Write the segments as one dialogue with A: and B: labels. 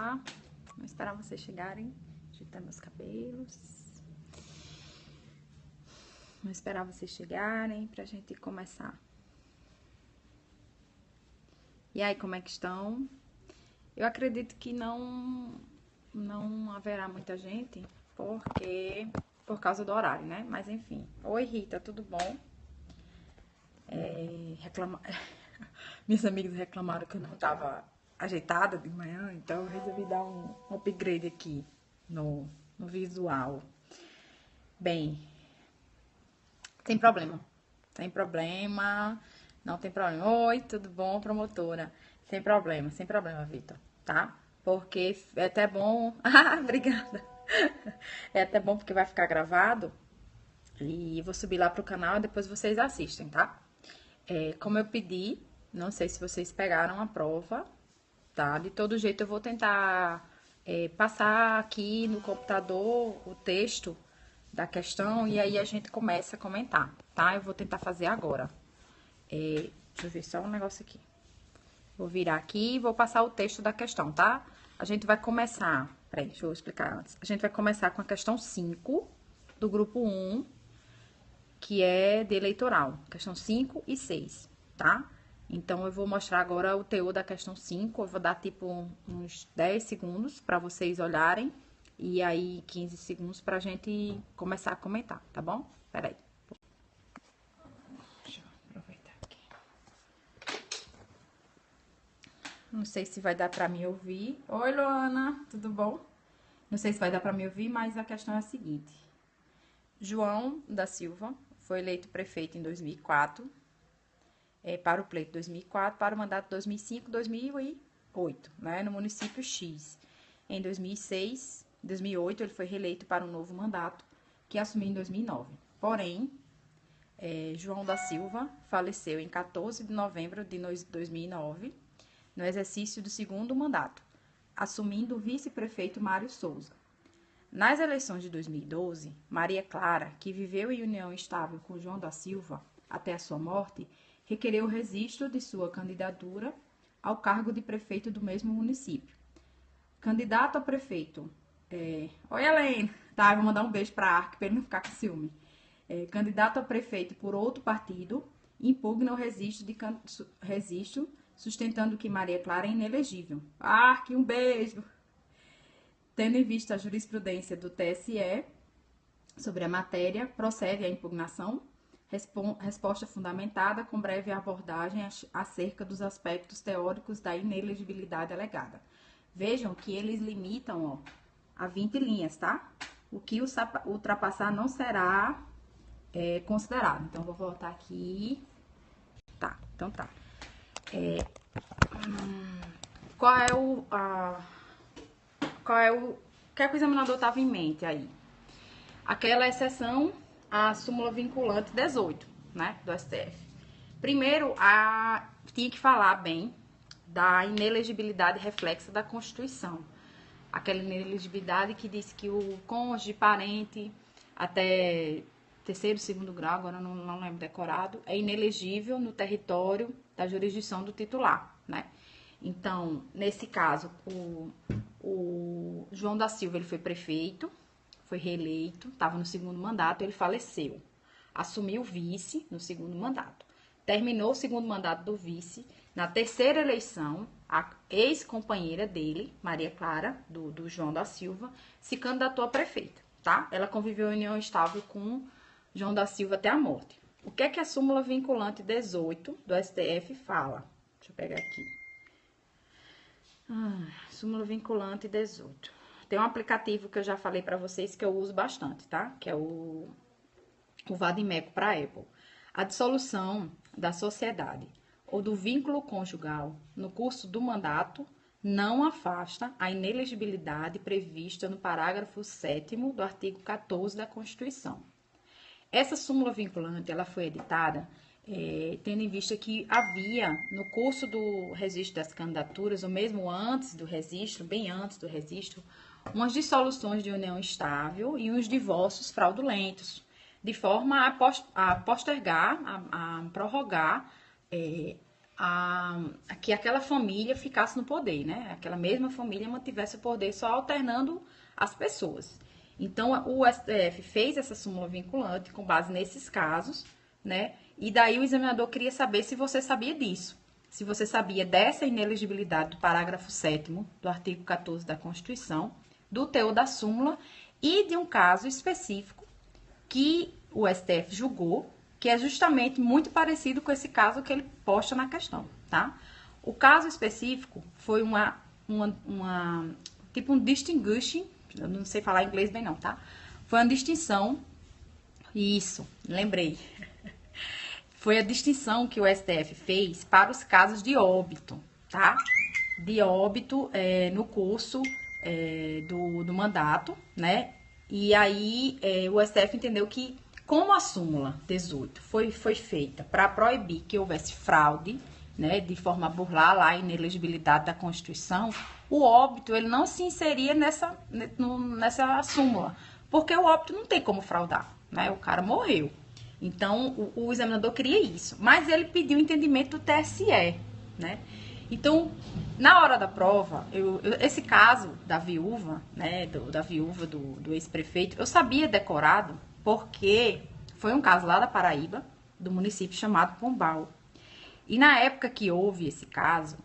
A: Vou esperar vocês chegarem, ajeitar meus cabelos. Vou esperar vocês chegarem pra gente começar. E aí, como é que estão? Eu acredito que não haverá muita gente, por causa do horário, né? Mas enfim. Oi, Rita, tudo bom? Minhas amigas reclamaram que eu não tava ajeitada de manhã, então eu resolvi dar um upgrade aqui no visual. Bem, tem problema. Sem problema. Não tem problema. Oi, tudo bom, promotora? Sem problema, Vitor, tá? Porque é até bom. Ah, obrigada. É até bom porque vai ficar gravado. E vou subir lá pro canal e depois vocês assistem, tá? Como eu pedi, não sei se vocês pegaram a prova, tá? De todo jeito eu vou tentar passar aqui no computador o texto da questão e aí a gente começa a comentar, tá? Eu vou tentar fazer agora. Deixa eu ver só um negócio aqui. Vou virar aqui e vou passar o texto da questão, tá? A gente vai começar... Peraí, deixa eu explicar antes. A gente vai começar com a questão 5 do grupo 1, que é de eleitoral. Questão 5 e 6, tá? Então, eu vou mostrar agora o teor da questão 5. Eu vou dar, tipo, uns 10 segundos para vocês olharem. E aí, 15 segundos pra gente começar a comentar, tá bom? Peraí. Deixa eu aproveitar aqui. Não sei se vai dar pra me ouvir. Oi, Luana, tudo bom? Não sei se vai dar pra me ouvir, mas a questão é a seguinte. João da Silva foi eleito prefeito em 2004, para o pleito 2004, para o mandato 2005-2008, né, no município X. Em 2008, ele foi reeleito para um novo mandato, que assumiu em 2009. Porém, João da Silva faleceu em 14 de novembro de 2009, no exercício do segundo mandato, assumindo o vice-prefeito Mário Souza. Nas eleições de 2012, Maria Clara, que viveu em união estável com João da Silva até a sua morte, requereu o registro de sua candidatura ao cargo de prefeito do mesmo município. Candidato a prefeito... Oi, Helena! Tá, eu vou mandar um beijo para a Arc, para ele não ficar com ciúme. Candidato a prefeito por outro partido, impugna o registro, sustentando que Maria Clara é inelegível. Arc, um beijo! Tendo em vista a jurisprudência do TSE sobre a matéria, procede à impugnação, resposta fundamentada com breve abordagem acerca dos aspectos teóricos da inelegibilidade alegada. Vejam que eles limitam a 20 linhas, tá? O que ultrapassar não será considerado. Então, vou voltar aqui. Tá, então tá. Que a o examinador estava em mente aí? Aquela exceção à súmula vinculante 18, né, do STF. Primeiro, tinha que falar bem da inelegibilidade reflexa da Constituição. Aquela inelegibilidade que diz que o cônjuge, parente, até terceiro, segundo grau, agora não lembro decorado, é inelegível no território da jurisdição do titular, né? Então, nesse caso, o João da Silva, ele foi prefeito, foi reeleito, estava no segundo mandato, ele faleceu. Assumiu o vice no segundo mandato. Terminou o segundo mandato do vice. Na terceira eleição, a ex-companheira dele, Maria Clara, do João da Silva, se candidatou a prefeita, tá? Ela conviveu em união estável com João da Silva até a morte. O que é que a súmula vinculante 18 do STF fala? Deixa eu pegar aqui. Súmula vinculante 18. Tem um aplicativo que eu já falei para vocês que eu uso bastante, tá? Que é o Vadimeco para Apple. A dissolução da sociedade ou do vínculo conjugal no curso do mandato não afasta a inelegibilidade prevista no parágrafo 7º do artigo 14 da Constituição. Essa súmula vinculante, ela foi editada tendo em vista que havia, no curso do registro das candidaturas, ou mesmo antes do registro, bem antes do registro, umas dissoluções de união estável e uns divórcios fraudulentos, de forma a postergar, a prorrogar que aquela família ficasse no poder, né? Aquela mesma família mantivesse o poder, só alternando as pessoas. Então, o STF fez essa súmula vinculante com base nesses casos, né? E daí o examinador queria saber se você sabia disso. Se você sabia dessa inelegibilidade do parágrafo 7º do artigo 14 da Constituição, do teor da súmula e de um caso específico que o STF julgou, que é justamente muito parecido com esse caso que ele posta na questão, tá? O caso específico foi tipo um distinguishing, eu não sei falar inglês bem não, tá? Foi uma distinção, isso, lembrei. Foi a distinção que o STF fez para os casos de óbito, tá? De óbito no curso do mandato, né? E aí o STF entendeu que, como a súmula 18 foi feita para proibir que houvesse fraude, né, de forma a burlar lá a inelegibilidade da Constituição, o óbito ele não se inseria nessa súmula, porque o óbito não tem como fraudar, né? O cara morreu. Então, o examinador queria isso, mas ele pediu o entendimento do TSE, né? Então, na hora da prova, esse caso da viúva, né, da viúva do ex-prefeito, eu sabia decorado, porque foi um caso lá da Paraíba, do município chamado Pombal. E na época que houve esse caso,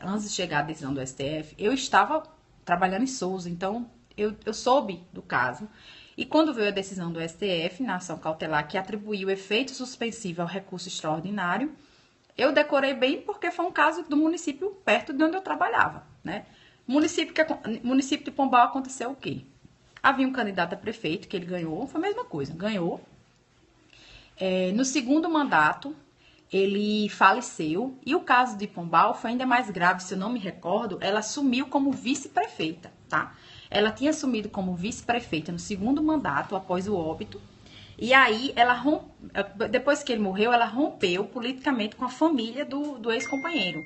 A: antes de chegar a decisão do STF, eu estava trabalhando em Souza, então eu soube do caso. E quando veio a decisão do STF, na ação cautelar, que atribuiu efeito suspensivo ao recurso extraordinário, eu decorei bem porque foi um caso do município perto de onde eu trabalhava, né? Município de Pombal aconteceu o quê? Havia um candidato a prefeito que ele ganhou, foi a mesma coisa, ganhou. No segundo mandato, ele faleceu e o caso de Pombal foi ainda mais grave, se eu não me recordo, ela assumiu como vice-prefeita, tá? Ela tinha assumido como vice-prefeita no segundo mandato, após o óbito, e aí depois que ele morreu, ela rompeu politicamente com a família do ex-companheiro.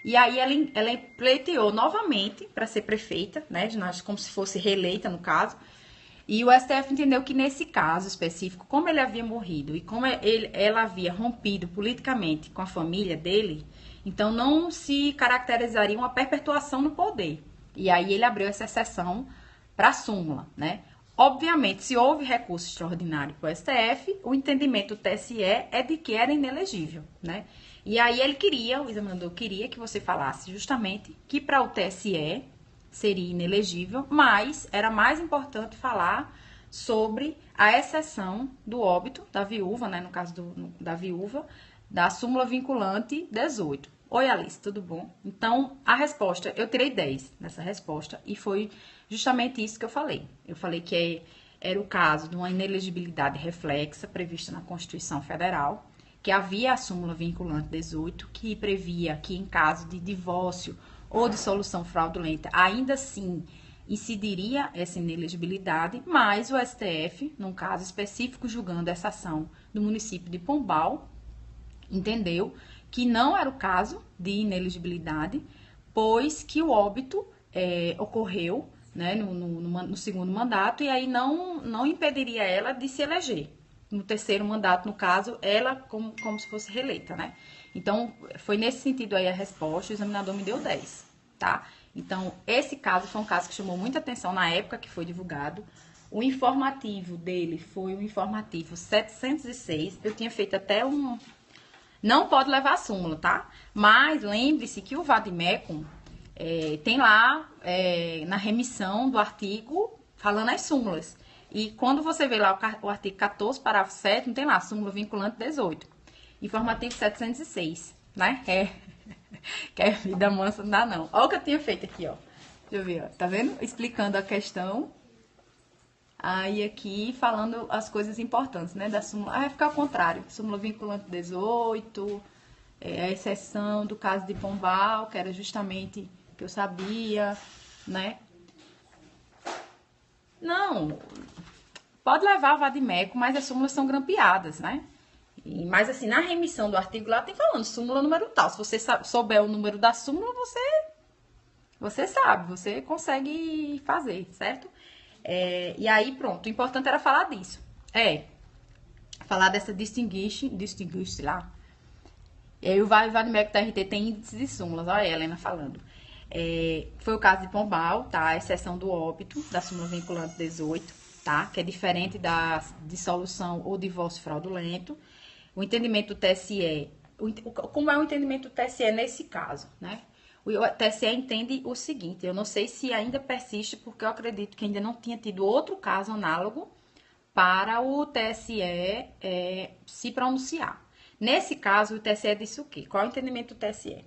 A: E aí ela pleiteou novamente para ser prefeita, né, como se fosse reeleita no caso. E o STF entendeu que nesse caso específico, como ele havia morrido e como ela havia rompido politicamente com a família dele, então não se caracterizaria uma perpetuação no poder. E aí ele abriu essa exceção para a súmula, né? Obviamente, se houve recurso extraordinário para o STF, o entendimento do TSE é de que era inelegível, né? E aí o examinador queria que você falasse justamente que para o TSE seria inelegível, mas era mais importante falar sobre a exceção do óbito da viúva, né? No caso da viúva, da súmula vinculante 18. Oi, Alice, tudo bom? Então, a resposta, eu tirei 10 nessa resposta e foi justamente isso que eu falei. Eu falei que era o caso de uma inelegibilidade reflexa prevista na Constituição Federal, que havia a súmula vinculante 18, que previa que em caso de divórcio ou de solução fraudulenta, ainda assim incidiria essa inelegibilidade, mas o STF, num caso específico julgando essa ação do município de Pombal, entendeu que não era o caso de inelegibilidade, pois que o óbito ocorreu, né, no segundo mandato, e aí não impediria ela de se eleger. No terceiro mandato, no caso, ela como se fosse reeleita, né? Então, foi nesse sentido aí a resposta, o examinador me deu 10, tá? Então, esse caso foi um caso que chamou muita atenção na época que foi divulgado. O informativo dele foi o informativo 706, eu tinha feito até Não pode levar a súmula, tá? Mas lembre-se que o Vademecum tem lá na remissão do artigo falando as súmulas. E quando você vê lá o artigo 14, parágrafo 7, tem lá súmula vinculante 18. Informativo 706, né? Que é vida mansa, não dá não. Olha o que eu tinha feito aqui, ó. Deixa eu ver, ó. Tá vendo? Explicando a questão. Aí aqui falando as coisas importantes, né? Da súmula. Vai ficar ao contrário. Súmula vinculante 18, a exceção do caso de Pombal, que era justamente que eu sabia, né? Não, pode levar o Vademecum, mas as súmulas são grampeadas, né? Mas assim, na remissão do artigo lá tem falando súmula número tal. Se você souber o número da súmula, você sabe, você consegue fazer, certo? E aí, pronto, o importante era falar disso. Falar dessa distinguish lá. E aí o Vademecum TRT tem índices de súmulas, olha a Helena falando. Foi o caso de Pombal, tá? A exceção do óbito, da súmula vinculante 18, tá? Que é diferente da dissolução ou divórcio fraudulento. O entendimento do TSE, como é o entendimento do TSE nesse caso, né? O TSE entende o seguinte, eu não sei se ainda persiste, porque eu acredito que ainda não tinha tido outro caso análogo para o TSE se pronunciar. Nesse caso, o TSE disse o quê? Qual é o entendimento do TSE?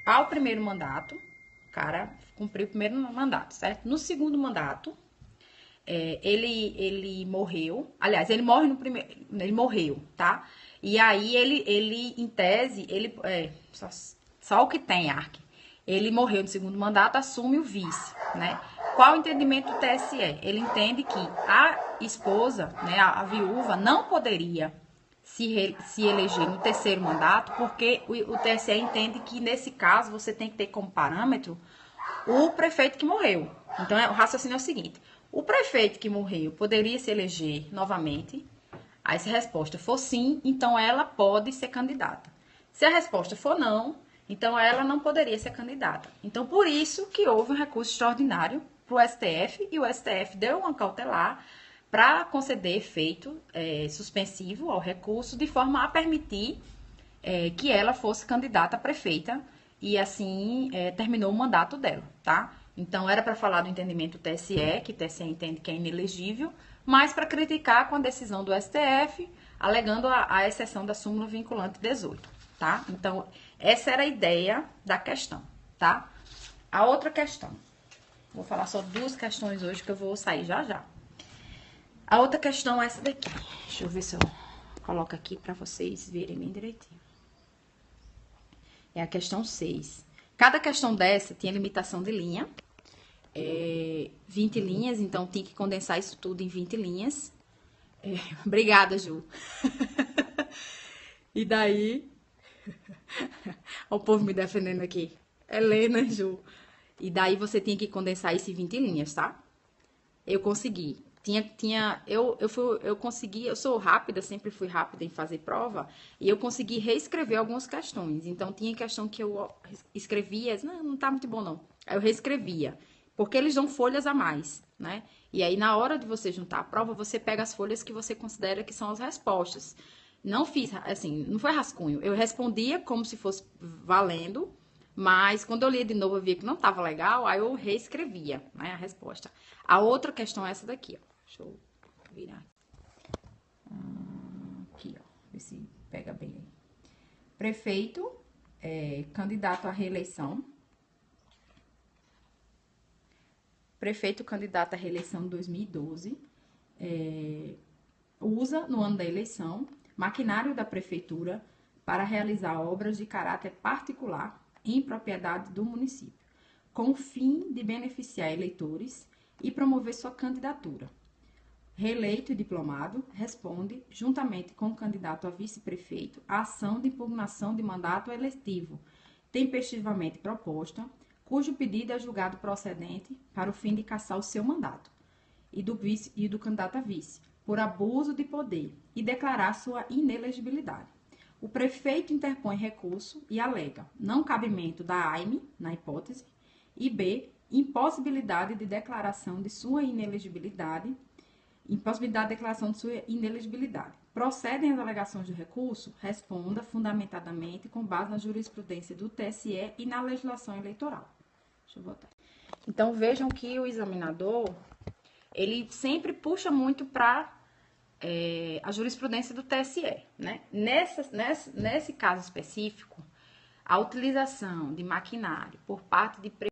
A: Ao primeiro mandato, o cara cumpriu o primeiro mandato, certo? No segundo mandato, ele morreu. Aliás, ele morre no primeiro. Ele morreu, tá? E aí ele em tese, só o que tem, Ark. Ele morreu no segundo mandato, assume o vice, né? Qual o entendimento do TSE? Ele entende que a esposa, né, a viúva, não poderia se eleger no terceiro mandato, porque o TSE entende que, nesse caso, você tem que ter como parâmetro o prefeito que morreu. Então, o raciocínio é o seguinte: o prefeito que morreu poderia se eleger novamente? Aí, se a resposta for sim, então ela pode ser candidata. Se a resposta for não, então ela não poderia ser candidata. Então, por isso que houve um recurso extraordinário para o STF, e o STF deu uma cautelar para conceder efeito suspensivo ao recurso, de forma a permitir que ela fosse candidata a prefeita, e assim terminou o mandato dela, tá? Então, era para falar do entendimento do TSE, que o TSE entende que é inelegível, mas para criticar com a decisão do STF, alegando a exceção da súmula vinculante 18, tá? Então, essa era a ideia da questão, tá? A outra questão, vou falar só duas questões hoje, que eu vou sair já já. A outra questão é essa daqui. Deixa eu ver se eu coloco aqui para vocês verem bem direitinho. É a questão 6. Cada questão dessa tinha limitação de linha. 20 linhas, então tem que condensar isso tudo em 20 linhas. Obrigada, Ju. E daí... o povo me defendendo aqui. Helena, Ju. E daí você tinha que condensar isso em 20 linhas, tá? Eu consegui. Eu consegui, eu sou rápida, sempre fui rápida em fazer prova, e eu consegui reescrever algumas questões. Então, tinha questão que eu escrevia, não tá muito bom não. Aí eu reescrevia, porque eles dão folhas a mais, né? E aí, na hora de você juntar a prova, você pega as folhas que você considera que são as respostas. Não fiz, assim, não foi rascunho. Eu respondia como se fosse valendo, mas quando eu lia de novo, eu via que não estava legal, aí eu reescrevia, né, a resposta. A outra questão é essa daqui, ó. Deixa eu virar. Aqui, ó. Ver se pega bem aí. Prefeito, candidato à reeleição. Prefeito candidato à reeleição 2012. Usa, no ano da eleição, maquinário da prefeitura para realizar obras de caráter particular em propriedade do município, com o fim de beneficiar eleitores e promover sua candidatura. Reeleito e diplomado, responde, juntamente com o candidato a vice-prefeito, a ação de impugnação de mandato eletivo, tempestivamente proposta, cujo pedido é julgado procedente para o fim de cassar o seu mandato, e do candidato a vice, por abuso de poder, e declarar sua inelegibilidade. O prefeito interpõe recurso e alega não cabimento da AIME, na hipótese, e B, impossibilidade de declaração de sua inelegibilidade, Procedem as alegações do recurso? Responda fundamentadamente com base na jurisprudência do TSE e na legislação eleitoral. Deixa eu botar. Então, vejam que o examinador, ele sempre puxa muito para a jurisprudência do TSE, né? Nesse caso específico, a utilização de maquinário por parte de